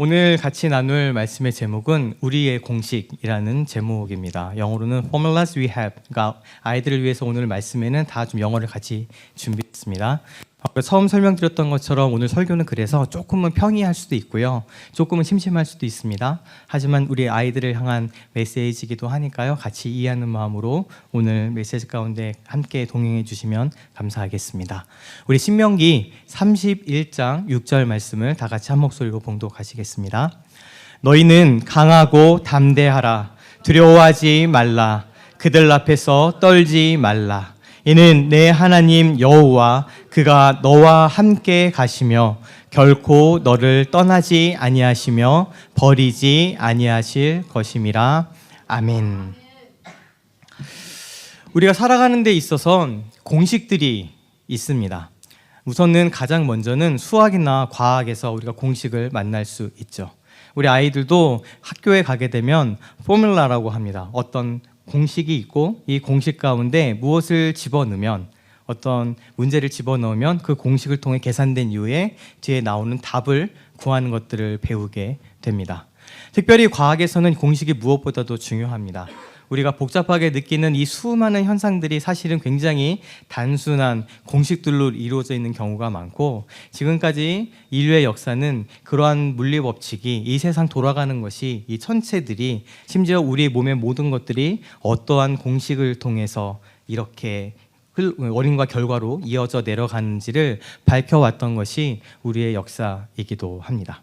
오늘 같이 나눌 말씀의 제목은 우리의 공식이라는 제목입니다. 영어로는 Formulas we have. 그러니까 아이들을 위해서 오늘 말씀에는 다 좀 영어를 같이 준비했습니다. 처음 설명드렸던 것처럼 오늘 설교는 그래서 조금은 평이할 수도 있고요. 조금은 심심할 수도 있습니다. 하지만 우리 아이들을 향한 메시지이기도 하니까요. 같이 이해하는 마음으로 오늘 메시지 가운데 함께 동행해 주시면 감사하겠습니다. 우리 신명기 31장 6절 말씀을 다 같이 한 목소리로 봉독하시겠습니다. 너희는 강하고 담대하라. 두려워하지 말라. 그들 앞에서 떨지 말라. 이는 내 하나님 여호와 그가 너와 함께 가시며 결코 너를 떠나지 아니하시며 버리지 아니하실 것임이라. 아멘. 우리가 살아가는 데 있어서 공식들이 있습니다. 우선은 가장 먼저는 수학이나 과학에서 우리가 공식을 만날 수 있죠. 우리 아이들도 학교에 가게 되면 포뮬라라고 합니다. 어떤 공식이 있고 이 공식 가운데 무엇을 집어넣으면 어떤 문제를 집어넣으면 그 공식을 통해 계산된 이후에 뒤에 나오는 답을 구하는 것들을 배우게 됩니다. 특별히 과학에서는 공식이 무엇보다도 중요합니다. 우리가 복잡하게 느끼는 이 수많은 현상들이 사실은 굉장히 단순한 공식들로 이루어져 있는 경우가 많고 지금까지 인류의 역사는 그러한 물리 법칙이 이 세상 돌아가는 것이 이 천체들이 심지어 우리 몸의 모든 것들이 어떠한 공식을 통해서 이렇게 원인과 결과로 이어져 내려가는지를 밝혀왔던 것이 우리의 역사이기도 합니다.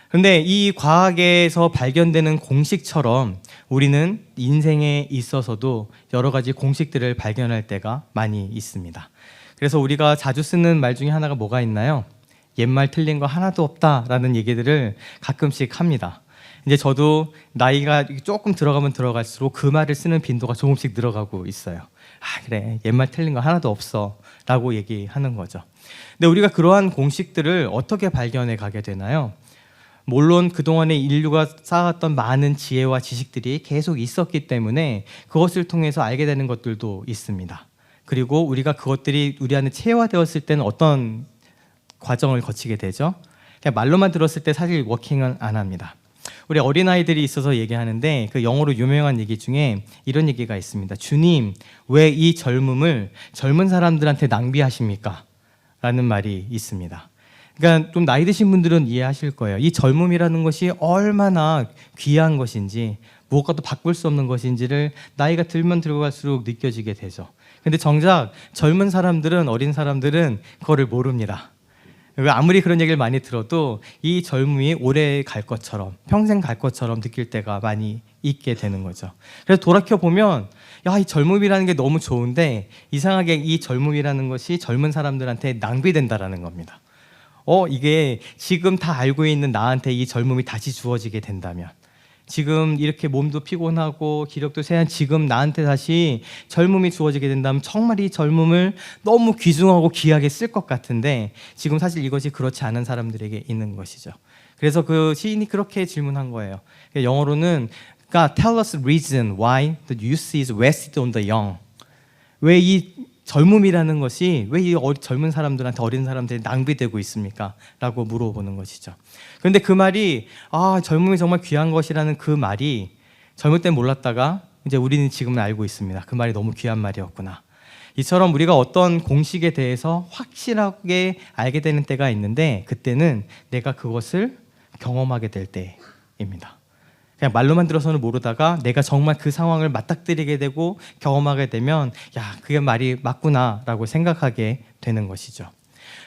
그런데 이 과학에서 발견되는 공식처럼 우리는 인생에 있어서도 여러 가지 공식들을 발견할 때가 많이 있습니다. 그래서 우리가 자주 쓰는 말 중에 하나가 뭐가 있나요? 옛말 틀린 거 하나도 없다라는 얘기들을 가끔씩 합니다. 이제 저도 나이가 조금 들어가면 들어갈수록 그 말을 쓰는 빈도가 조금씩 늘어가고 있어요. 아, 그래, 옛말 틀린 거 하나도 없어 라고 얘기하는 거죠. 근데 우리가 그러한 공식들을 어떻게 발견해 가게 되나요? 물론 그동안에 인류가 쌓았던 많은 지혜와 지식들이 계속 있었기 때문에 그것을 통해서 알게 되는 것들도 있습니다. 그리고 우리가 그것들이 우리 안에 체화되었을 때는 어떤 과정을 거치게 되죠? 그냥 말로만 들었을 때 사실 워킹은 안 합니다. 우리 어린아이들이 있어서 얘기하는데 그 영어로 유명한 얘기 중에 이런 얘기가 있습니다. 주님, 왜 이 젊음을 젊은 사람들한테 낭비하십니까? 라는 말이 있습니다. 그러니까 좀 나이 드신 분들은 이해하실 거예요. 이 젊음이라는 것이 얼마나 귀한 것인지 무엇과도 바꿀 수 없는 것인지를 나이가 들면 들어갈수록 느껴지게 되죠. 근데 정작 젊은 사람들은 어린 사람들은 그거를 모릅니다. 아무리 그런 얘기를 많이 들어도 이 젊음이 오래 갈 것처럼 평생 갈 것처럼 느낄 때가 많이 있게 되는 거죠. 그래서 돌이켜보면 야, 이 젊음이라는 게 너무 좋은데 이상하게 이 젊음이라는 것이 젊은 사람들한테 낭비된다라는 겁니다. 이게 지금 다 알고 있는 나한테 이 젊음이 다시 주어지게 된다면 지금 이렇게 몸도 피곤하고 기력도 세한 지금 나한테 다시 젊음이 주어지게 된다면 정말 이 젊음을 너무 귀중하고 귀하게 쓸 것 같은데 지금 사실 이것이 그렇지 않은 사람들에게 있는 것이죠. 그래서 그 시인이 그렇게 질문한 거예요. 영어로는 God, tell us the reason why the youth is wasted on the young. 왜 이 젊음이라는 것이 왜 이 젊은 사람들한테 어린 사람들이 낭비되고 있습니까? 라고 물어보는 것이죠. 그런데 그 말이 젊음이 정말 귀한 것이라는 그 말이 젊을 땐 몰랐다가 이제 우리는 지금은 알고 있습니다. 그 말이 너무 귀한 말이었구나. 이처럼 우리가 어떤 공식에 대해서 확실하게 알게 되는 때가 있는데 그때는 내가 그것을 경험하게 될 때입니다. 그냥 말로만 들어서는 모르다가 내가 정말 그 상황을 맞닥뜨리게 되고 경험하게 되면 야, 그게 말이 맞구나 라고 생각하게 되는 것이죠.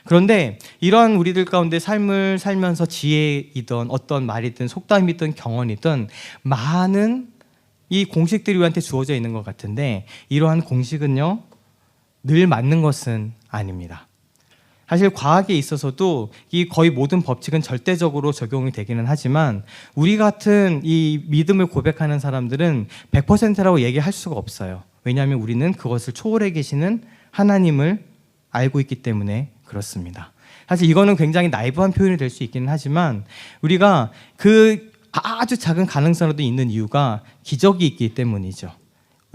그런데 이러한 우리들 가운데 삶을 살면서 지혜이든 어떤 말이든 속담이든 경언이든 많은 이 공식들이 우리한테 주어져 있는 것 같은데 이러한 공식은요 늘 맞는 것은 아닙니다. 사실 과학에 있어서도 이 거의 모든 법칙은 절대적으로 적용이 되기는 하지만 우리 같은 이 믿음을 고백하는 사람들은 100%라고 얘기할 수가 없어요. 왜냐하면 우리는 그것을 초월해 계시는 하나님을 알고 있기 때문에 그렇습니다. 사실 이거는 굉장히 나이브한 표현이 될 수 있기는 하지만 우리가 그 아주 작은 가능성으로도 있는 이유가 기적이 있기 때문이죠.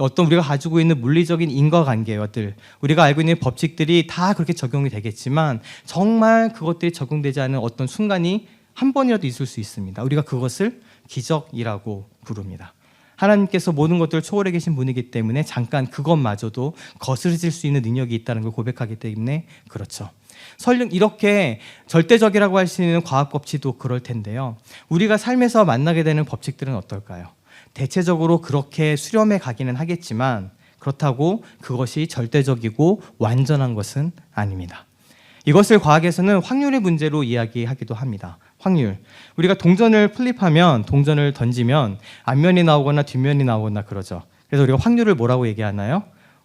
어떤 우리가 가지고 있는 물리적인 인과관계들, 우리가 알고 있는 법칙들이 다 그렇게 적용이 되겠지만 정말 그것들이 적용되지 않은 어떤 순간이 한 번이라도 있을 수 있습니다. 우리가 그것을 기적이라고 부릅니다. 하나님께서 모든 것들을 초월해 계신 분이기 때문에 잠깐 그것마저도 거스르질 수 있는 능력이 있다는 걸 고백하기 때문에 그렇죠. 설령 이렇게 절대적이라고 할 수 있는 과학 법칙도 그럴 텐데요. 우리가 삶에서 만나게 되는 법칙들은 어떨까요? 대체적으로 그렇게 수렴해 가기는 하겠지만 그렇다고 그것이 절대적이고 완전한 것은 아닙니다. 이것을 과학에서는 확률의 문제로 이야기하기도 합니다. 확률. 우리가 동전을 플립하면, 동전을 던지면 앞면이 나오거나 뒷면이 나오거나 그러죠. 그래서 우리가 확률을 뭐라고 얘기하나요?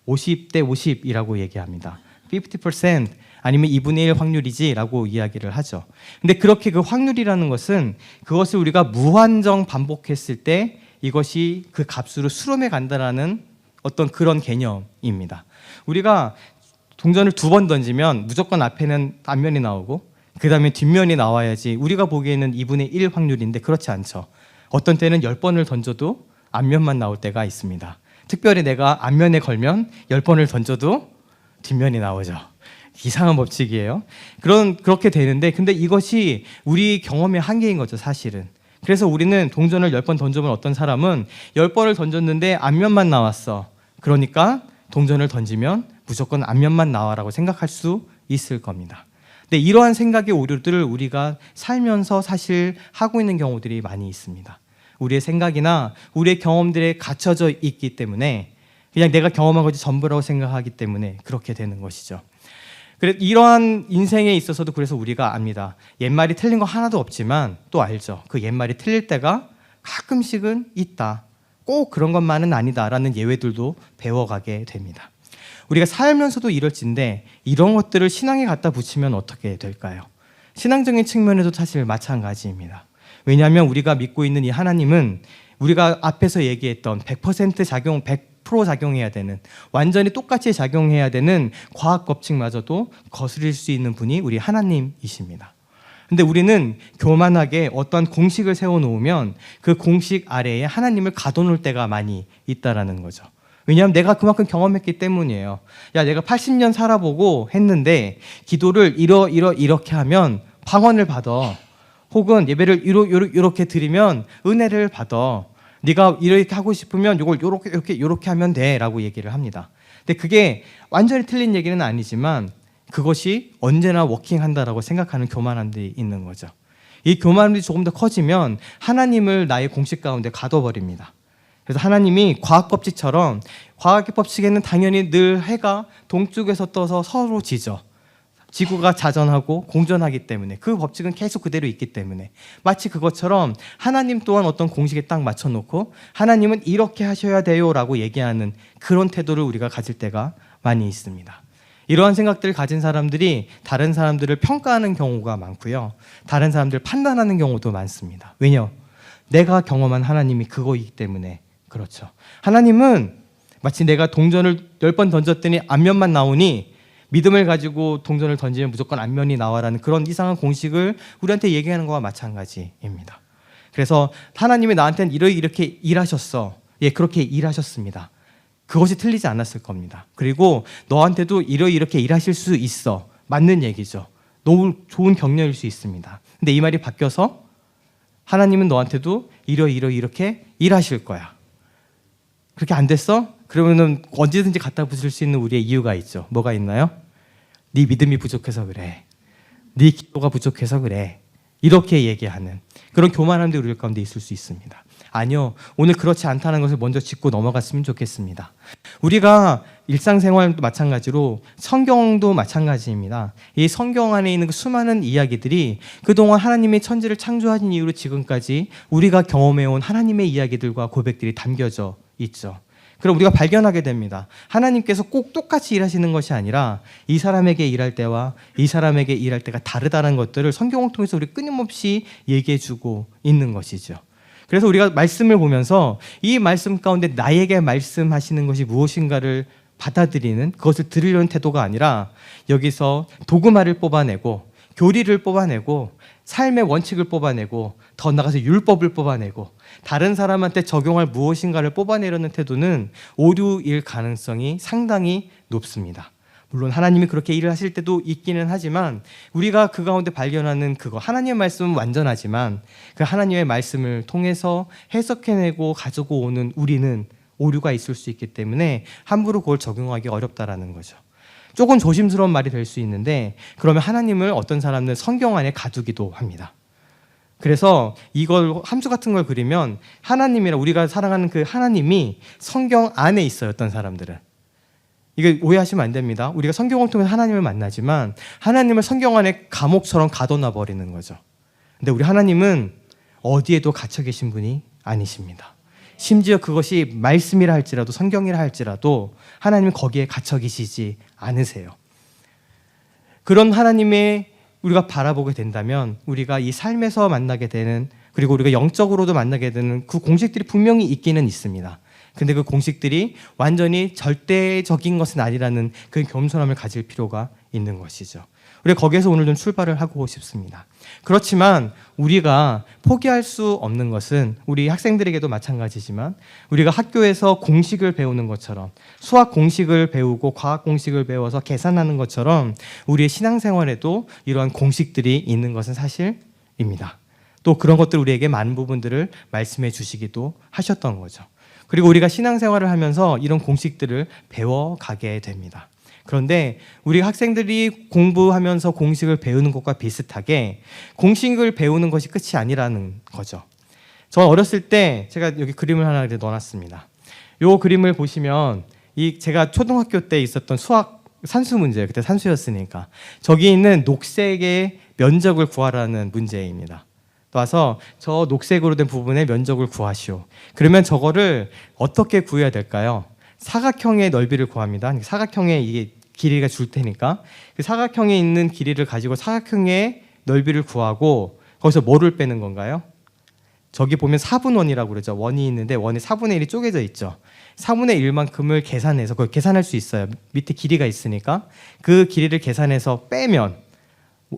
50대 50이라고 얘기합니다. 50% 아니면 2분의 1 확률이지라고 이야기를 하죠. 근데 그렇게 그 확률이라는 것은 그것을 우리가 무한정 반복했을 때 이것이 그 값으로 수렴해 간다라는 어떤 그런 개념입니다. 우리가 동전을 2번 던지면 무조건 앞에는 앞면이 나오고 그 다음에 뒷면이 나와야지 우리가 보기에는 2분의 1 확률인데 그렇지 않죠. 어떤 때는 10번을 던져도 앞면만 나올 때가 있습니다. 특별히 내가 앞면에 걸면 10번을 던져도 뒷면이 나오죠. 이상한 법칙이에요. 그렇게 되는데 근데 이것이 우리 경험의 한계인 거죠, 사실은. 그래서 우리는 동전을 10번 던져본 어떤 사람은 10번을 던졌는데 앞면만 나왔어. 그러니까 동전을 던지면 무조건 앞면만 나와라고 생각할 수 있을 겁니다. 근데 이러한 생각의 오류들을 우리가 살면서 사실 하고 있는 경우들이 많이 있습니다. 우리의 생각이나 우리의 경험들에 갇혀져 있기 때문에 그냥 내가 경험한 것이 전부라고 생각하기 때문에 그렇게 되는 것이죠. 그래서 이러한 인생에 있어서도 그래서 우리가 압니다. 옛말이 틀린 거 하나도 없지만 또 알죠. 그 옛말이 틀릴 때가 가끔씩은 있다. 꼭 그런 것만은 아니다라는 예외들도 배워가게 됩니다. 우리가 살면서도 이럴진데 이런 것들을 신앙에 갖다 붙이면 어떻게 될까요? 신앙적인 측면에도 사실 마찬가지입니다. 왜냐하면 우리가 믿고 있는 이 하나님은 우리가 앞에서 얘기했던 100% 작용, 100% 작용해야 되는, 완전히 똑같이 작용해야 되는 과학 법칙마저도 거스릴 수 있는 분이 우리 하나님이십니다. 근데 우리는 교만하게 어떠한 공식을 세워놓으면 그 공식 아래에 하나님을 가둬놓을 때가 많이 있다라는 거죠. 왜냐하면 내가 그만큼 경험했기 때문이에요. 야, 내가 80년 살아보고 했는데 기도를 이렇게 하면 방언을 받아. 혹은 예배를 이렇게 드리면 은혜를 받아. 네가 이렇게 하고 싶으면 이걸 이렇게 하면 돼라고 얘기를 합니다. 근데 그게 완전히 틀린 얘기는 아니지만 그것이 언제나 워킹한다라고 생각하는 교만함들이 있는 거죠. 이 교만함이 조금 더 커지면 하나님을 나의 공식 가운데 가둬버립니다. 그래서 하나님이 과학 법칙처럼, 과학의 법칙에는 당연히 늘 해가 동쪽에서 떠서 서로 지죠. 지구가 자전하고 공전하기 때문에, 그 법칙은 계속 그대로 있기 때문에 마치 그것처럼 하나님 또한 어떤 공식에 딱 맞춰놓고 하나님은 이렇게 하셔야 돼요 라고 얘기하는 그런 태도를 우리가 가질 때가 많이 있습니다. 이러한 생각들을 가진 사람들이 다른 사람들을 평가하는 경우가 많고요, 다른 사람들을 판단하는 경우도 많습니다. 왜냐? 내가 경험한 하나님이 그거이기 때문에 그렇죠. 하나님은 마치 내가 동전을 10번 던졌더니 앞면만 나오니 믿음을 가지고 동전을 던지면 무조건 앞면이 나와라는 그런 이상한 공식을 우리한테 얘기하는 것과 마찬가지입니다. 그래서 하나님이 나한테는 이렇게 일하셨어. 예, 그렇게 일하셨습니다. 그것이 틀리지 않았을 겁니다. 그리고 너한테도 이렇게 일하실 수 있어. 맞는 얘기죠. 너무 좋은 격려일 수 있습니다. 근데 이 말이 바뀌어서 하나님은 너한테도 이렇게 일하실 거야. 그렇게 안 됐어? 그러면은 언제든지 갖다 붙일 수 있는 우리의 이유가 있죠. 뭐가 있나요? 네 믿음이 부족해서 그래. 네 기도가 부족해서 그래. 이렇게 얘기하는 그런 교만함도 우리 가운데 있을 수 있습니다. 아니요, 오늘 그렇지 않다는 것을 먼저 짚고 넘어갔으면 좋겠습니다. 우리가 일상생활도 마찬가지로 성경도 마찬가지입니다. 이 성경 안에 있는 그 수많은 이야기들이 그동안 하나님이 천지를 창조하신 이후로 지금까지 우리가 경험해온 하나님의 이야기들과 고백들이 담겨져 있죠. 그럼 우리가 발견하게 됩니다. 하나님께서 꼭 똑같이 일하시는 것이 아니라 이 사람에게 일할 때와 이 사람에게 일할 때가 다르다는 것들을 성경을 통해서 우리 끊임없이 얘기해주고 있는 것이죠. 그래서 우리가 말씀을 보면서 이 말씀 가운데 나에게 말씀하시는 것이 무엇인가를 받아들이는, 그것을 들으려는 태도가 아니라 여기서 도그마를 뽑아내고 교리를 뽑아내고 삶의 원칙을 뽑아내고 더 나아가서 율법을 뽑아내고 다른 사람한테 적용할 무엇인가를 뽑아내려는 태도는 오류일 가능성이 상당히 높습니다. 물론 하나님이 그렇게 일을 하실 때도 있기는 하지만 우리가 그 가운데 발견하는 그거, 하나님의 말씀은 완전하지만 그 하나님의 말씀을 통해서 해석해내고 가지고 오는 우리는 오류가 있을 수 있기 때문에 함부로 그걸 적용하기 어렵다라는 거죠. 조금 조심스러운 말이 될 수 있는데, 그러면 하나님을 어떤 사람은 성경 안에 가두기도 합니다. 그래서 이걸 함수 같은 걸 그리면 하나님이라, 우리가 사랑하는 그 하나님이 성경 안에 있어요. 어떤 사람들은 이게 오해하시면 안 됩니다. 우리가 성경을 통해서 하나님을 만나지만 하나님을 성경 안에 감옥처럼 가둬놔 버리는 거죠. 근데 우리 하나님은 어디에도 갇혀 계신 분이 아니십니다. 심지어 그것이 말씀이라 할지라도 성경이라 할지라도 하나님은 거기에 갇혀 계시지 않으세요. 그런 하나님의 우리가 바라보게 된다면 우리가 이 삶에서 만나게 되는, 그리고 우리가 영적으로도 만나게 되는 그 공식들이 분명히 있기는 있습니다. 근데 그 공식들이 완전히 절대적인 것은 아니라는 그 겸손함을 가질 필요가 있는 것이죠. 우리가 거기에서 오늘 좀 출발을 하고 싶습니다. 그렇지만 우리가 포기할 수 없는 것은, 우리 학생들에게도 마찬가지지만 우리가 학교에서 공식을 배우는 것처럼, 수학 공식을 배우고 과학 공식을 배워서 계산하는 것처럼 우리의 신앙생활에도 이러한 공식들이 있는 것은 사실입니다. 또 그런 것들 우리에게 많은 부분들을 말씀해 주시기도 하셨던 거죠. 그리고 우리가 신앙생활을 하면서 이런 공식들을 배워가게 됩니다. 그런데 우리 학생들이 공부하면서 공식을 배우는 것과 비슷하게 공식을 배우는 것이 끝이 아니라는 거죠. 저 어렸을 때 제가 여기 그림을 하나 넣어놨습니다. 이 그림을 보시면 제가 초등학교 때 있었던 수학 산수 문제예요. 그때 산수였으니까. 저기 있는 녹색의 면적을 구하라는 문제입니다. 와서 저 녹색으로 된 부분의 면적을 구하시오. 그러면 저거를 어떻게 구해야 될까요? 사각형의 넓이를 구합니다. 사각형의 이게 길이가 줄 테니까 그 사각형에 있는 길이를 가지고 사각형의 넓이를 구하고 거기서 뭐를 빼는 건가요? 저기 보면 4분원이라고 그러죠. 원이 있는데 원이 4분의 1이 쪼개져 있죠. 4분의 1만큼을 계산해서, 그걸 계산할 수 있어요. 밑에 길이가 있으니까 그 길이를 계산해서 빼면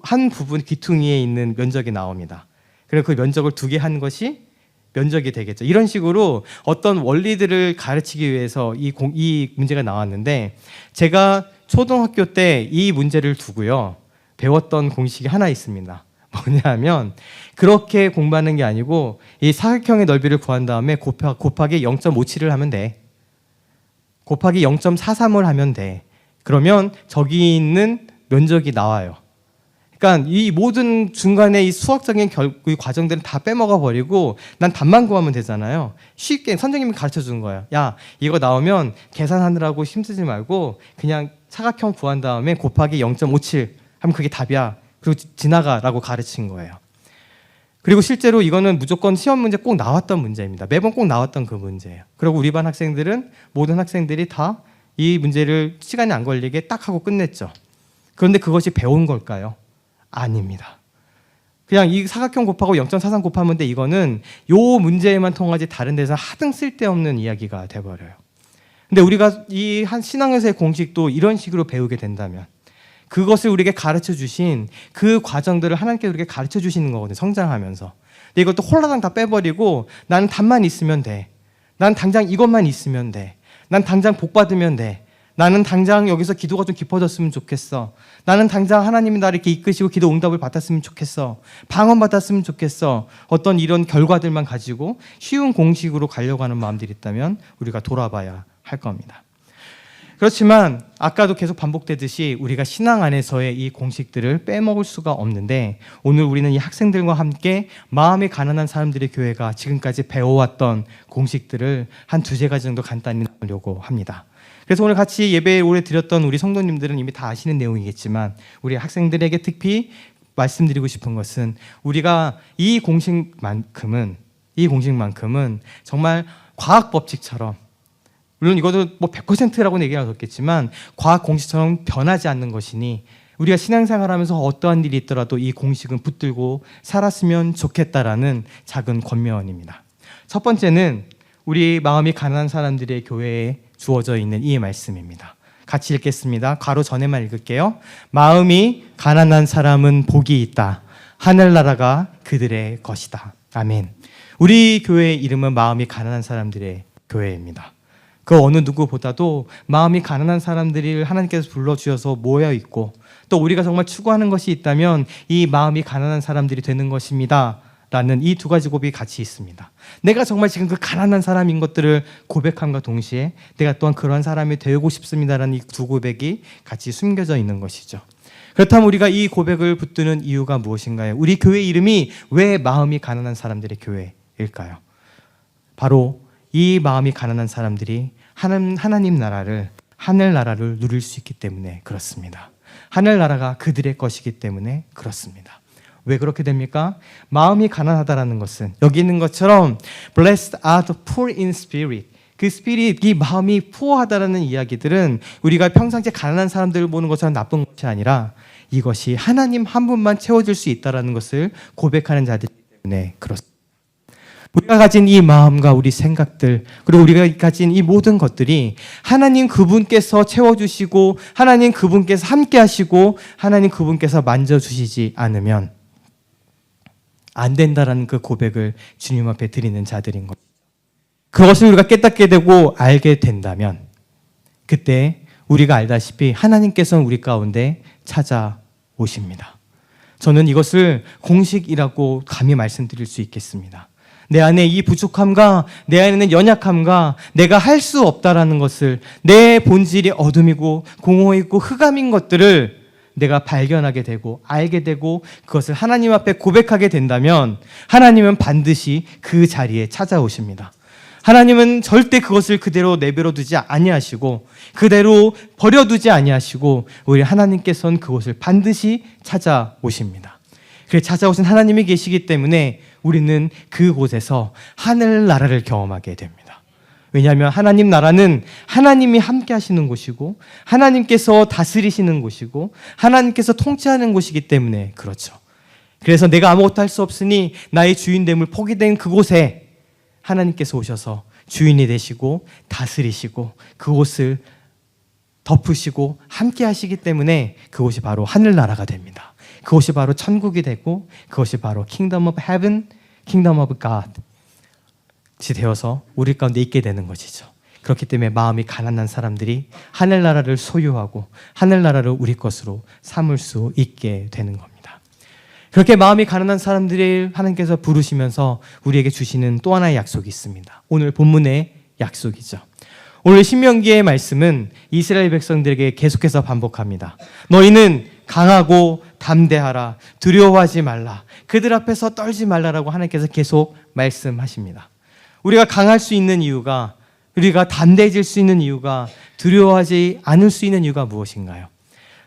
한 부분 귀퉁이에 있는 면적이 나옵니다. 그래서 그 면적을 2개 한 것이 면적이 되겠죠. 이런 식으로 어떤 원리들을 가르치기 위해서 이 문제가 나왔는데, 제가 초등학교 때 이 문제를 두고요 배웠던 공식이 하나 있습니다. 뭐냐면 그렇게 공부하는 게 아니고 이 사각형의 넓이를 구한 다음에 곱하기 0.57을 하면 돼. 곱하기 0.43을 하면 돼. 그러면 저기 있는 면적이 나와요. 그러니까 이 모든 중간에 이 수학적인 이 과정들은 다 빼먹어 버리고 난 답만 구하면 되잖아요. 쉽게 선생님이 가르쳐 주는 거예요. 야, 이거 나오면 계산하느라고 힘쓰지 말고 그냥 사각형 구한 다음에 곱하기 0.57 하면 그게 답이야. 그리고 지나가라고 가르친 거예요. 그리고 실제로 이거는 무조건 시험 문제 꼭 나왔던 문제입니다. 매번 꼭 나왔던 그 문제예요. 그리고 우리 반 학생들은, 모든 학생들이 다 이 문제를 시간이 안 걸리게 딱 하고 끝냈죠. 그런데 그것이 배운 걸까요? 아닙니다. 그냥 이 사각형 곱하고 0.43 곱하면 돼. 이거는 요 문제에만 통하지 다른 데서 하등 쓸데없는 이야기가 돼버려요. 근데 우리가 이 한 신앙에서의 공식도 이런 식으로 배우게 된다면, 그것을 우리에게 가르쳐 주신 그 과정들을 하나님께서 우리에게 가르쳐 주시는 거거든요. 성장하면서. 근데 이것도 홀라당 다 빼버리고 나는 답만 있으면 돼. 난 당장 이것만 있으면 돼. 난 당장 복 받으면 돼. 나는 당장 여기서 기도가 좀 깊어졌으면 좋겠어. 나는 당장 하나님이 나를 이렇게 이끄시고 기도 응답을 받았으면 좋겠어. 방언 받았으면 좋겠어. 어떤 이런 결과들만 가지고 쉬운 공식으로 가려고 하는 마음들이 있다면 우리가 돌아봐야 할 겁니다. 그렇지만 아까도 계속 반복되듯이 우리가 신앙 안에서의 이 공식들을 빼먹을 수가 없는데, 오늘 우리는 이 학생들과 함께 마음이 가난한 사람들의 교회가 지금까지 배워왔던 공식들을 한 2-3가지 정도 간단히 나누려고 합니다. 그래서 오늘 같이 예배 오래 드렸던 우리 성도님들은 이미 다 아시는 내용이겠지만, 우리 학생들에게 특히 말씀드리고 싶은 것은, 우리가 이 공식만큼은 정말 과학 법칙처럼, 물론 이것도 뭐 100%라고는 얘기할 수 없겠지만 과학 공식처럼 변하지 않는 것이니, 우리가 신앙생활하면서 어떠한 일이 있더라도 이 공식은 붙들고 살았으면 좋겠다라는 작은 권면입니다. 첫 번째는 우리 마음이 가난한 사람들의 교회에 주어져 있는 이 말씀입니다. 같이 읽겠습니다. 괄호 전에만 읽을게요. 마음이 가난한 사람은 복이 있다. 하늘나라가 그들의 것이다. 아멘. 우리 교회의 이름은 마음이 가난한 사람들의 교회입니다. 그 어느 누구보다도 마음이 가난한 사람들이 하나님께서 불러주셔서 모여 있고, 또 우리가 정말 추구하는 것이 있다면 이 마음이 가난한 사람들이 되는 것입니다 라는 이 두 가지 고백이 같이 있습니다. 내가 정말 지금 그 가난한 사람인 것들을 고백함과 동시에 내가 또한 그런 사람이 되고 싶습니다라는 이 두 고백이 같이 숨겨져 있는 것이죠. 그렇다면 우리가 이 고백을 붙드는 이유가 무엇인가요? 우리 교회 이름이 왜 마음이 가난한 사람들의 교회일까요? 바로 이 마음이 가난한 사람들이 하나님 나라를, 하늘나라를 누릴 수 있기 때문에 그렇습니다. 하늘나라가 그들의 것이기 때문에 그렇습니다. 왜 그렇게 됩니까? 마음이 가난하다라는 것은 여기 있는 것처럼 Blessed are the poor in spirit, 그 스피릿, 이 마음이 푸어하다라는 이야기들은 우리가 평상시에 가난한 사람들을 보는 것처럼 나쁜 것이 아니라 이것이 하나님 한 분만 채워줄 수 있다는 것을 고백하는 자들이기 때문에 그렇습니다. 우리가 가진 이 마음과 우리 생각들, 그리고 우리가 가진 이 모든 것들이 하나님 그분께서 채워주시고, 하나님 그분께서 함께 하시고, 하나님 그분께서 만져주시지 않으면 안 된다라는 그 고백을 주님 앞에 드리는 자들인 것. 그것을 우리가 깨닫게 되고 알게 된다면 그때 우리가 알다시피 하나님께서는 우리 가운데 찾아오십니다. 저는 이것을 공식이라고 감히 말씀드릴 수 있겠습니다. 내 안에 이 부족함과 내 안에 있는 연약함과 내가 할 수 없다라는 것을, 내 본질이 어둠이고 공허이고 흑암인 것들을 내가 발견하게 되고 알게 되고 그것을 하나님 앞에 고백하게 된다면 하나님은 반드시 그 자리에 찾아오십니다. 하나님은 절대 그것을 그대로 내버려 두지 아니하시고 그대로 버려두지 아니하시고 우리 하나님께서는 그것을 반드시 찾아오십니다. 그래서 찾아오신 하나님이 계시기 때문에 우리는 그곳에서 하늘나라를 경험하게 됩니다. 왜냐하면 하나님 나라는 하나님이 함께 하시는 곳이고 하나님께서 다스리시는 곳이고 하나님께서 통치하는 곳이기 때문에 그렇죠. 그래서 내가 아무것도 할 수 없으니 나의 주인됨을 포기된 그곳에 하나님께서 오셔서 주인이 되시고 다스리시고 그곳을 덮으시고 함께 하시기 때문에 그곳이 바로 하늘나라가 됩니다. 그것이 바로 천국이 되고 그것이 바로 Kingdom of Heaven, Kingdom of God이 되어서 우리 가운데 있게 되는 것이죠. 그렇기 때문에 마음이 가난한 사람들이 하늘나라를 소유하고 하늘나라를 우리 것으로 삼을 수 있게 되는 겁니다. 그렇게 마음이 가난한 사람들을 하나님께서 부르시면서 우리에게 주시는 또 하나의 약속이 있습니다. 오늘 본문의 약속이죠. 오늘 신명기의 말씀은 이스라엘 백성들에게 계속해서 반복합니다. 너희는 강하고 담대하라, 두려워하지 말라, 그들 앞에서 떨지 말라라고 하나님께서 계속 말씀하십니다. 우리가 강할 수 있는 이유가, 우리가 담대해질 수 있는 이유가, 두려워하지 않을 수 있는 이유가 무엇인가요?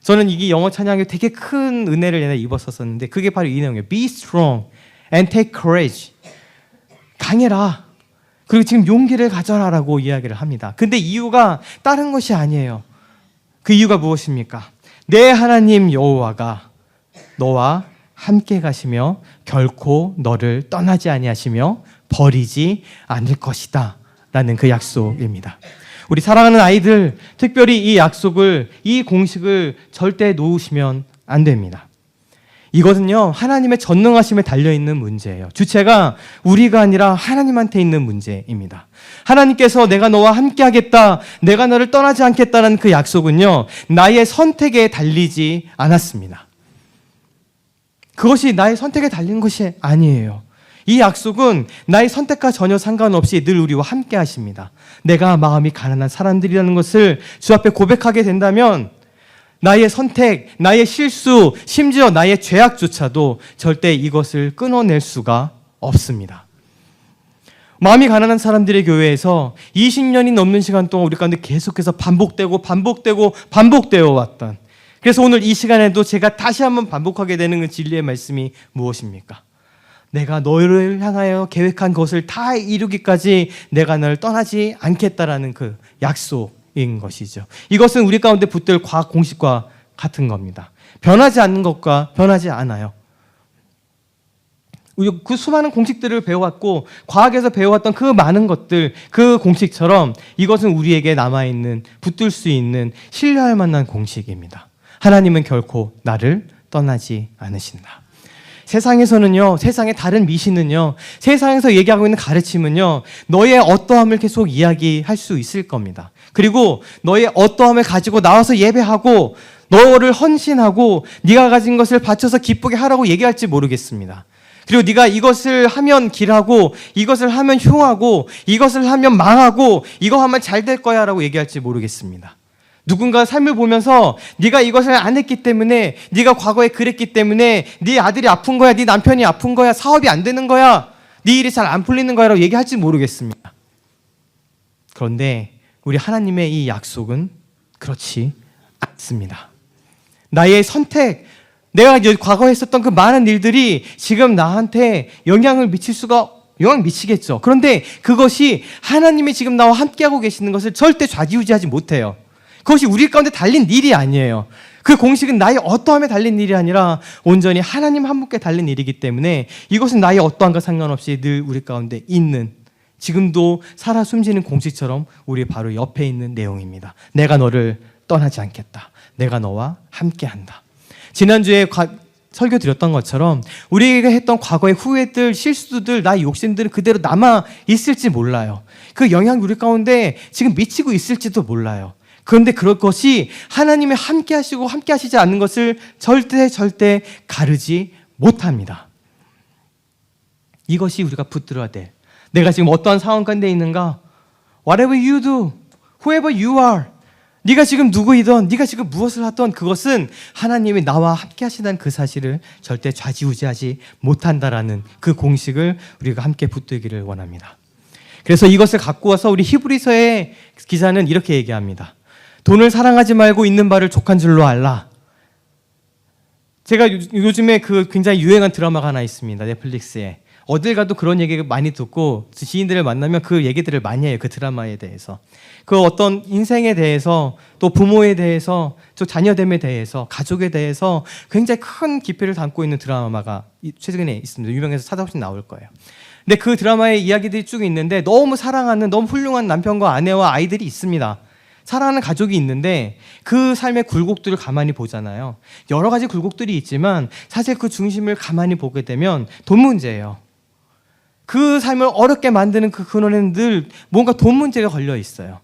저는 이게 영어 찬양에 되게 큰 은혜를 옛날에 입었었는데 그게 바로 이 내용이에요. Be strong and take courage. 강해라. 그리고 지금 용기를 가져라라고 이야기를 합니다. 근데 이유가 다른 것이 아니에요. 그 이유가 무엇입니까? 내 하나님 여호와가 너와 함께 가시며 결코 너를 떠나지 아니하시며 버리지 않을 것이다 라는 그 약속입니다. 우리 사랑하는 아이들, 특별히 이 약속을, 이 공식을 절대 놓으시면 안 됩니다. 이것은요, 하나님의 전능하심에 달려있는 문제예요. 주체가 우리가 아니라 하나님한테 있는 문제입니다. 하나님께서 내가 너와 함께 하겠다, 내가 너를 떠나지 않겠다는 그 약속은요, 나의 선택에 달리지 않았습니다. 그것이 나의 선택에 달린 것이 아니에요. 이 약속은 나의 선택과 전혀 상관없이 늘 우리와 함께 하십니다. 내가 마음이 가난한 사람들이라는 것을 주 앞에 고백하게 된다면 나의 선택, 나의 실수, 심지어 나의 죄악조차도 절대 이것을 끊어낼 수가 없습니다. 마음이 가난한 사람들의 교회에서 20년이 넘는 시간 동안 우리 가운데 계속해서 반복되어 왔던, 그래서 오늘 이 시간에도 제가 다시 한번 반복하게 되는 그 진리의 말씀이 무엇입니까? 내가 너를 향하여 계획한 것을 다 이루기까지 내가 너를 떠나지 않겠다라는 그 약속인 것이죠. 이것은 우리 가운데 붙들 과학 공식과 같은 겁니다. 변하지 않는 것과 변하지 않아요. 그 수많은 공식들을 배워왔고 과학에서 배워왔던 그 많은 것들, 그 공식처럼 이것은 우리에게 남아있는, 붙들 수 있는, 신뢰할 만한 공식입니다. 하나님은 결코 나를 떠나지 않으신다. 세상에서는요, 세상의 다른 미신은요, 세상에서 얘기하고 있는 가르침은요, 너의 어떠함을 계속 이야기할 수 있을 겁니다. 그리고 너의 어떠함을 가지고 나와서 예배하고 너를 헌신하고 네가 가진 것을 바쳐서 기쁘게 하라고 얘기할지 모르겠습니다. 그리고 네가 이것을 하면 길하고 이것을 하면 흉하고 이것을 하면 망하고 이거 하면 잘 될 거야 라고 얘기할지 모르겠습니다. 누군가 삶을 보면서 네가 이것을 안 했기 때문에, 네가 과거에 그랬기 때문에 네 아들이 아픈 거야, 네 남편이 아픈 거야, 사업이 안 되는 거야, 네 일이 잘 안 풀리는 거야 라고 얘기할지 모르겠습니다. 그런데 우리 하나님의 이 약속은 그렇지 않습니다. 나의 선택, 내가 과거에 했었던 그 많은 일들이 지금 나한테 영향을 미치겠죠. 그런데 그것이 하나님이 지금 나와 함께하고 계시는 것을 절대 좌지우지하지 못해요. 그것이 우리 가운데 달린 일이 아니에요. 그 공식은 나의 어떠함에 달린 일이 아니라 온전히 하나님 한 분께 달린 일이기 때문에 이것은 나의 어떠함과 상관없이 늘 우리 가운데 있는, 지금도 살아 숨쉬는 공식처럼 우리 바로 옆에 있는 내용입니다. 내가 너를 떠나지 않겠다. 내가 너와 함께한다. 지난주에 설교 드렸던 것처럼 우리에게 했던 과거의 후회들, 실수들, 나의 욕심들은 그대로 남아 있을지 몰라요. 그 영향이 우리 가운데 지금 미치고 있을지도 몰라요. 그런데 그럴 것이 하나님이 함께 하시고 함께 하시지 않는 것을 절대 가르지 못합니다. 이것이 우리가 붙들어야 돼. 내가 지금 어떠한 상황 가운데 있는가? Whatever you do, whoever you are, 네가 지금 누구이든, 네가 지금 무엇을 하든 그것은 하나님이 나와 함께 하시다는 그 사실을 절대 좌지우지하지 못한다라는 그 공식을 우리가 함께 붙들기를 원합니다. 그래서 이것을 갖고 와서 우리 히브리서의 기자는 이렇게 얘기합니다. 돈을 사랑하지 말고 있는 바를 족한 줄로 알라. 제가 요즘에 그 굉장히 유행한 드라마가 하나 있습니다. 넷플릭스에. 어딜 가도 그런 얘기를 많이 듣고 지인들을 만나면 그 얘기들을 많이 해요. 그 드라마에 대해서. 그 어떤 인생에 대해서, 또 부모에 대해서, 또 자녀됨에 대해서, 가족에 대해서 굉장히 큰 깊이를 담고 있는 드라마가 최근에 있습니다. 유명해서 찾아보시면 나올 거예요. 근데 그 드라마에 이야기들이 쭉 있는데 너무 사랑하는, 너무 훌륭한 남편과 아내와 아이들이 있습니다. 사랑하는 가족이 있는데 그 삶의 굴곡들을 가만히 보잖아요. 여러 가지 굴곡들이 있지만 사실 그 중심을 가만히 보게 되면 돈 문제예요. 그 삶을 어렵게 만드는 그 근원에는 늘 뭔가 돈 문제가 걸려 있어요.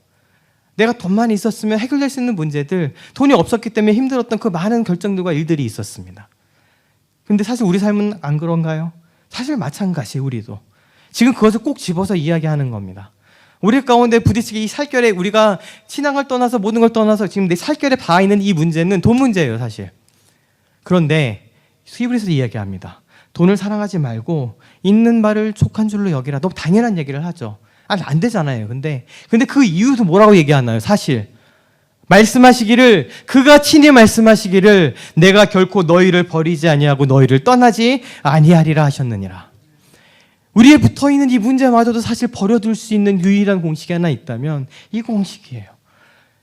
내가 돈만 있었으면 해결될 수 있는 문제들, 돈이 없었기 때문에 힘들었던 그 많은 결정들과 일들이 있었습니다. 근데 사실 우리 삶은 안 그런가요? 사실 마찬가지, 우리도. 지금 그것을 꼭 집어서 이야기하는 겁니다. 우리 가운데 부딪히기 이 살결에, 우리가 신앙을 떠나서 모든 걸 떠나서 지금 내 살결에 닿아 있는 이 문제는 돈 문제예요, 사실. 그런데 히브리서도 이야기합니다. 돈을 사랑하지 말고 있는 바를 족한 줄로 여기라. 너무 당연한 얘기를 하죠. 안 되잖아요. 근데 그 이유도 뭐라고 얘기하나요? 사실 말씀하시기를, 그가 친히 말씀하시기를 내가 결코 너희를 버리지 아니하고 너희를 떠나지 아니하리라 하셨느니라. 우리에 붙어있는 이 문제마저도 사실 버려둘 수 있는 유일한 공식이 하나 있다면 이 공식이에요.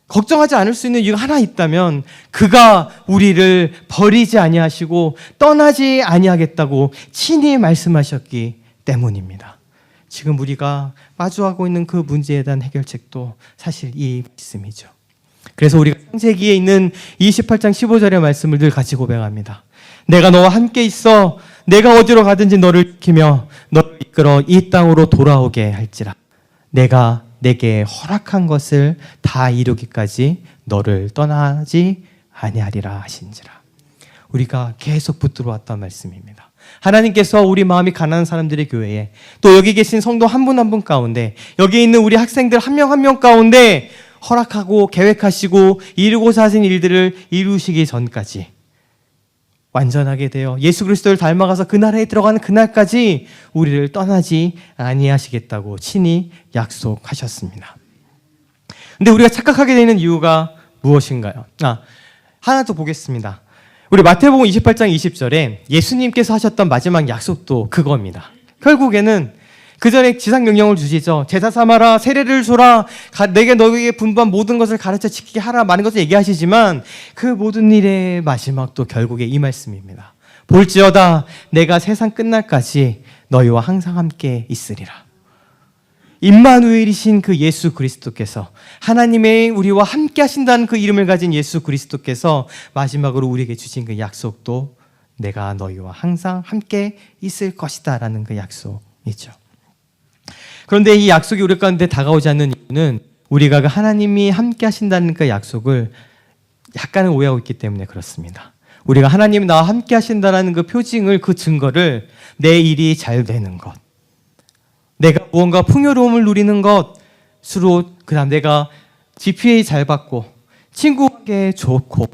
걱정하지 않을 수 있는 이유가 하나 있다면 그가 우리를 버리지 아니하시고 떠나지 아니하겠다고 친히 말씀하셨기 때문입니다. 지금 우리가 마주하고 있는 그 문제에 대한 해결책도 사실 이 말씀이죠. 그래서 우리가 창세기에 있는 28장 15절의 말씀을 늘 같이 고백합니다. 내가 너와 함께 있어 내가 어디로 가든지 너를 지키며 너를 이끌어 이 땅으로 돌아오게 할지라. 내가 내게 허락한 것을 다 이루기까지 너를 떠나지 아니하리라 하신지라. 우리가 계속 붙들어 왔던 말씀입니다. 하나님께서 우리 마음이 가난한 사람들의 교회에, 또 여기 계신 성도 한 분 한 분 가운데, 여기 있는 우리 학생들 한 명 한 명 가운데 허락하고 계획하시고 이루고자 하신 일들을 이루시기 전까지 완전하게 되어 예수 그리스도를 닮아가서 그 나라에 들어가는 그날까지 우리를 떠나지 아니하시겠다고 친히 약속하셨습니다. 근데 우리가 착각하게 되는 이유가 무엇인가요? 하나 더 보겠습니다. 우리 마태복음 28장 20절에 예수님께서 하셨던 마지막 약속도 그겁니다. 결국에는 그 전에 지상 명령을 주시죠. 제사 삼아라, 세례를 줘라, 내게 너에게 분부한 모든 것을 가르쳐 지키게 하라, 많은 것을 얘기하시지만 그 모든 일의 마지막도 결국에 이 말씀입니다. 볼지어다 내가 세상 끝날까지 너희와 항상 함께 있으리라. 임마누엘이신 그 예수 그리스도께서, 하나님의 우리와 함께 하신다는 그 이름을 가진 예수 그리스도께서 마지막으로 우리에게 주신 그 약속도 내가 너희와 항상 함께 있을 것이다 라는 그 약속이죠. 그런데 이 약속이 우리 가운데 다가오지 않는 이유는 우리가 그 하나님이 함께 하신다는 그 약속을 약간은 오해하고 있기 때문에 그렇습니다. 우리가 하나님 나와 함께 하신다는 그 표징을, 그 증거를 내 일이 잘 되는 것, 내가 무언가 풍요로움을 누리는 것으로, 그다음 내가 GPA 잘 받고 친구에게 좋고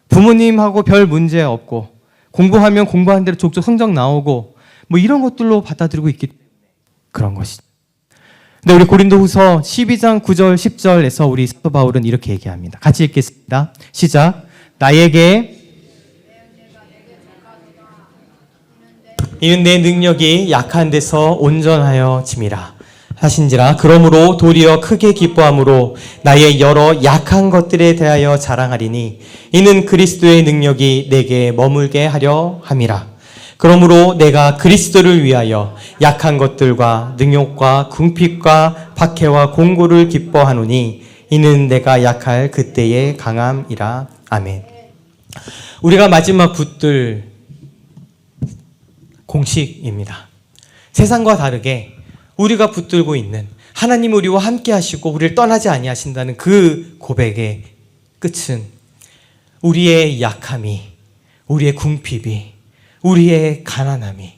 부모님하고 별 문제 없고 공부하면 공부한 대로 족족 성적 나오고 뭐 이런 것들로 받아들이고 있기 때문에 그런 것이죠. 근데 우리 고린도후서 12장 9절 10절에서 우리 사도 바울은 이렇게 얘기합니다. 같이 읽겠습니다. 시작. 나에게 이는 내 능력이 약한 데서 온전하여 짐이라 하신지라. 그러므로 도리어 크게 기뻐함으로 나의 여러 약한 것들에 대하여 자랑하리니 이는 그리스도의 능력이 내게 머물게 하려 함이라. 그러므로 내가 그리스도를 위하여 약한 것들과 능욕과 궁핍과 박해와 공고를 기뻐하노니 이는 내가 약할 그때의 강함이라. 아멘. 우리가 마지막 붙들 공식입니다. 세상과 다르게 우리가 붙들고 있는 하나님 우리와 함께 하시고 우리를 떠나지 아니하신다는 그 고백의 끝은 우리의 약함이, 우리의 궁핍이, 우리의 가난함이,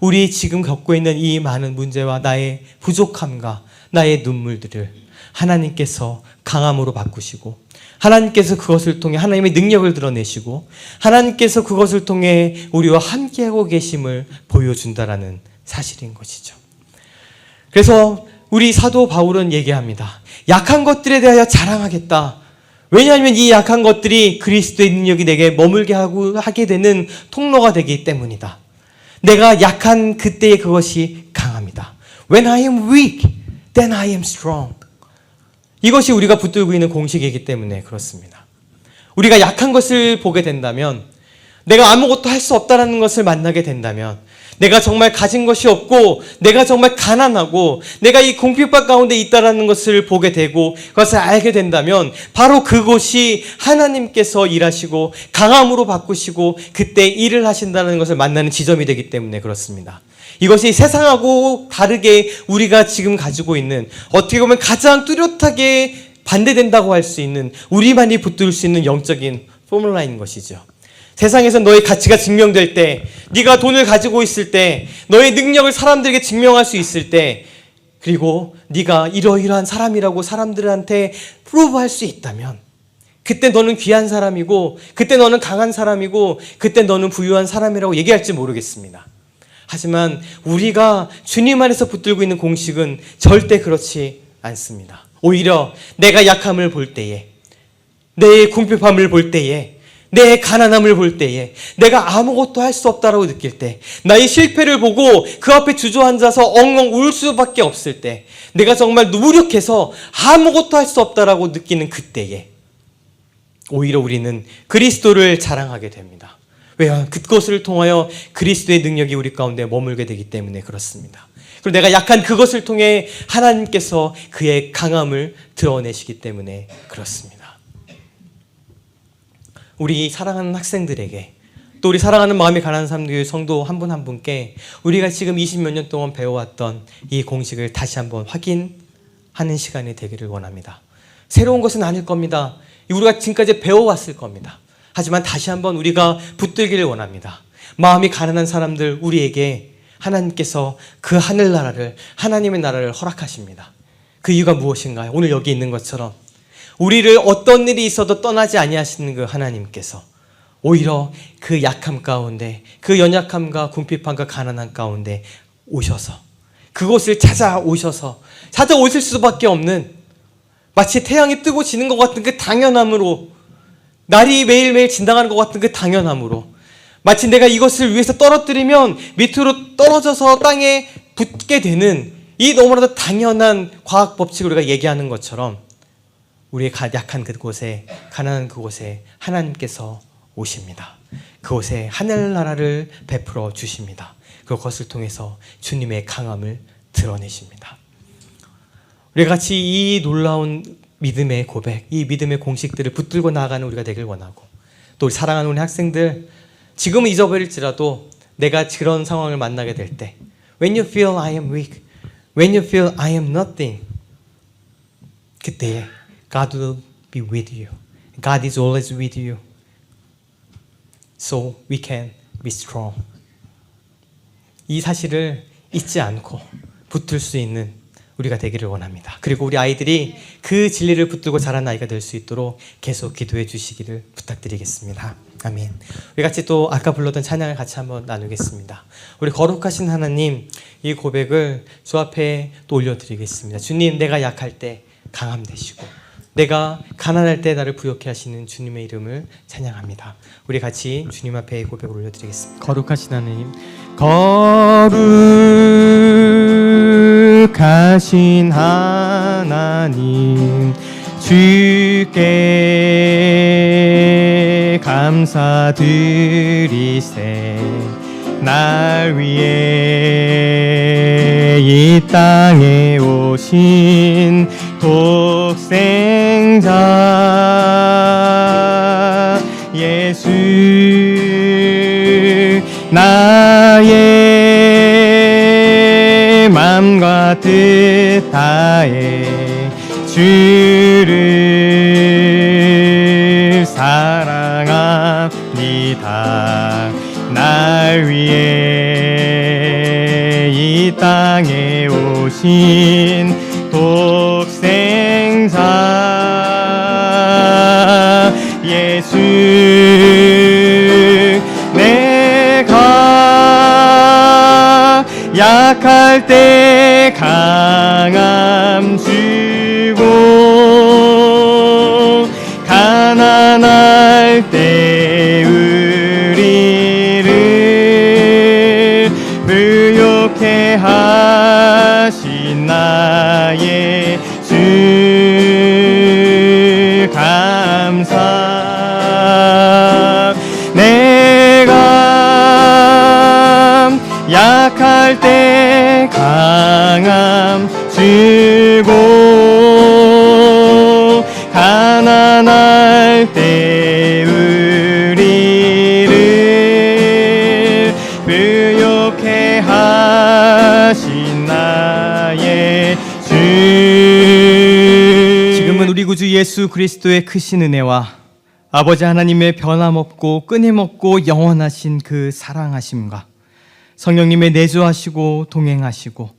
우리 지금 겪고 있는 이 많은 문제와 나의 부족함과 나의 눈물들을 하나님께서 강함으로 바꾸시고 하나님께서 그것을 통해 하나님의 능력을 드러내시고 하나님께서 그것을 통해 우리와 함께하고 계심을 보여준다라는 사실인 것이죠. 그래서 우리 사도 바울은 얘기합니다. 약한 것들에 대하여 자랑하겠다. 왜냐하면 이 약한 것들이 그리스도의 능력이 내게 머물게 하게 되는 통로가 되기 때문이다. 내가 약한 그때의 그것이 강합니다. When I am weak, then I am strong. 이것이 우리가 붙들고 있는 공식이기 때문에 그렇습니다. 우리가 약한 것을 보게 된다면, 내가 아무것도 할 수 없다는 것을 만나게 된다면, 내가 정말 가진 것이 없고 내가 정말 가난하고 내가 이 궁핍박 가운데 있다는 것을 보게 되고 그것을 알게 된다면 바로 그곳이 하나님께서 일하시고 강함으로 바꾸시고 그때 일을 하신다는 것을 만나는 지점이 되기 때문에 그렇습니다. 이것이 세상하고 다르게 우리가 지금 가지고 있는, 어떻게 보면 가장 뚜렷하게 반대된다고 할 수 있는, 우리만이 붙들 수 있는 영적인 포뮬라인 것이죠. 세상에서 너의 가치가 증명될 때, 네가 돈을 가지고 있을 때, 너의 능력을 사람들에게 증명할 수 있을 때, 그리고 네가 이러이러한 사람이라고 사람들한테 프루브할 수 있다면 그때 너는 귀한 사람이고 그때 너는 강한 사람이고 그때 너는 부유한 사람이라고 얘기할지 모르겠습니다. 하지만 우리가 주님 안에서 붙들고 있는 공식은 절대 그렇지 않습니다. 오히려 내가 약함을 볼 때에, 내 궁핍함을 볼 때에, 내 가난함을 볼 때에, 내가 아무것도 할 수 없다라고 느낄 때, 나의 실패를 보고 그 앞에 주저앉아서 엉엉 울 수밖에 없을 때, 내가 정말 무력해서 아무것도 할 수 없다라고 느끼는 그때에 오히려 우리는 그리스도를 자랑하게 됩니다. 왜요? 그것을 통하여 그리스도의 능력이 우리 가운데 머물게 되기 때문에 그렇습니다. 그리고 내가 약한 그것을 통해 하나님께서 그의 강함을 드러내시기 때문에 그렇습니다. 우리 사랑하는 학생들에게, 또 우리 사랑하는 마음이 가난한 사람들, 성도 한 분 한 분께 우리가 지금 20몇 년 동안 배워왔던 이 공식을 다시 한번 확인하는 시간이 되기를 원합니다. 새로운 것은 아닐 겁니다. 우리가 지금까지 배워왔을 겁니다. 하지만 다시 한번 우리가 붙들기를 원합니다. 마음이 가난한 사람들, 우리에게 하나님께서 그 하늘나라를, 하나님의 나라를 허락하십니다. 그 이유가 무엇인가요? 오늘 여기 있는 것처럼 우리를 어떤 일이 있어도 떠나지 아니하시는 그 하나님께서 오히려 그 약함 가운데, 그 연약함과 궁핍함과 가난함 가운데 오셔서, 그곳을 찾아오실 수밖에 없는, 마치 태양이 뜨고 지는 것 같은 그 당연함으로, 날이 매일매일 지나가는 것 같은 그 당연함으로, 마치 내가 이것을 위해서 떨어뜨리면 밑으로 떨어져서 땅에 붙게 되는 이 너무나도 당연한 과학 법칙을 우리가 얘기하는 것처럼 우리의 약한 그곳에, 가난한 그곳에 하나님께서 오십니다. 그곳에 하늘나라를 베풀어 주십니다. 그것을 통해서 주님의 강함을 드러내십니다. 우리가 같이 이 놀라운 믿음의 고백, 이 믿음의 공식들을 붙들고 나아가는 우리가 되길 원하고, 또 우리 사랑하는 우리 학생들, 지금은 잊어버릴지라도 내가 그런 상황을 만나게 될 때, when you feel I am weak, when you feel I am nothing, 그때에 God will be with you. God is always with you. So we can be strong. 이 사실을 잊지 않고 붙들 수 있는 우리가 되기를 원합니다. 그리고 우리 아이들이 그 진리를 붙들고 자란 아이가 될 수 있도록 계속 기도해 주시기를 부탁드리겠습니다. 아멘. 우리 같이 또 아까 불렀던 찬양을 같이 한번 나누겠습니다. 우리 거룩하신 하나님, 이 고백을 주 앞에 또 올려드리겠습니다. 주님, 내가 약할 때 강함 되시고 내가 가난할 때 나를 부욕해 하시는 주님의 이름을 찬양합니다. 우리 같이 주님 앞에 고백을 올려드리겠습니다. 거룩하신 하나님, 거룩하신 하나님, 주께 감사드리세. 날 위해 이 땅에 오신 독생자 예수, 나의 맘과 뜻 다해 주를 사랑합니다. 날 위해 이 땅에 오신 독생자 예수, 내가 약할 때 강함 주고 가난할 때 우리를 부욕해 하신 나의 주 감사. 내가 약할 때 강함 주고 가난할 때 우리를 부욕해 하신 나의 주. 지금은 우리 구주 예수 그리스도의 크신 은혜와 아버지 하나님의 변함없고 끊임없고 영원하신 그 사랑하심과 성령님의 내주하시고 동행하시고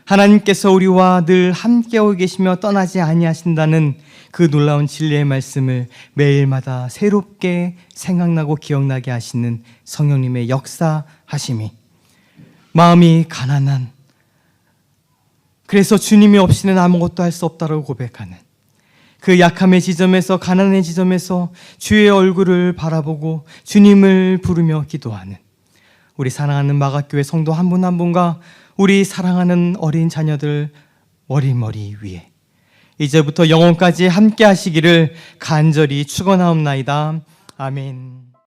하나님께서 우리와 늘 함께하고 계시며 떠나지 아니하신다는 그 놀라운 진리의 말씀을 매일마다 새롭게 생각나고 기억나게 하시는 성령님의 역사하심이, 마음이 가난한, 그래서 주님이 없이는 아무것도 할 수 없다고 고백하는 그 약함의 지점에서, 가난의 지점에서 주의 얼굴을 바라보고 주님을 부르며 기도하는 우리 사랑하는 마갓교회 성도 한 분 한 분과 우리 사랑하는 어린 자녀들 머리 위에 이제부터 영원까지 함께 하시기를 간절히 축원하옵나이다. 아멘.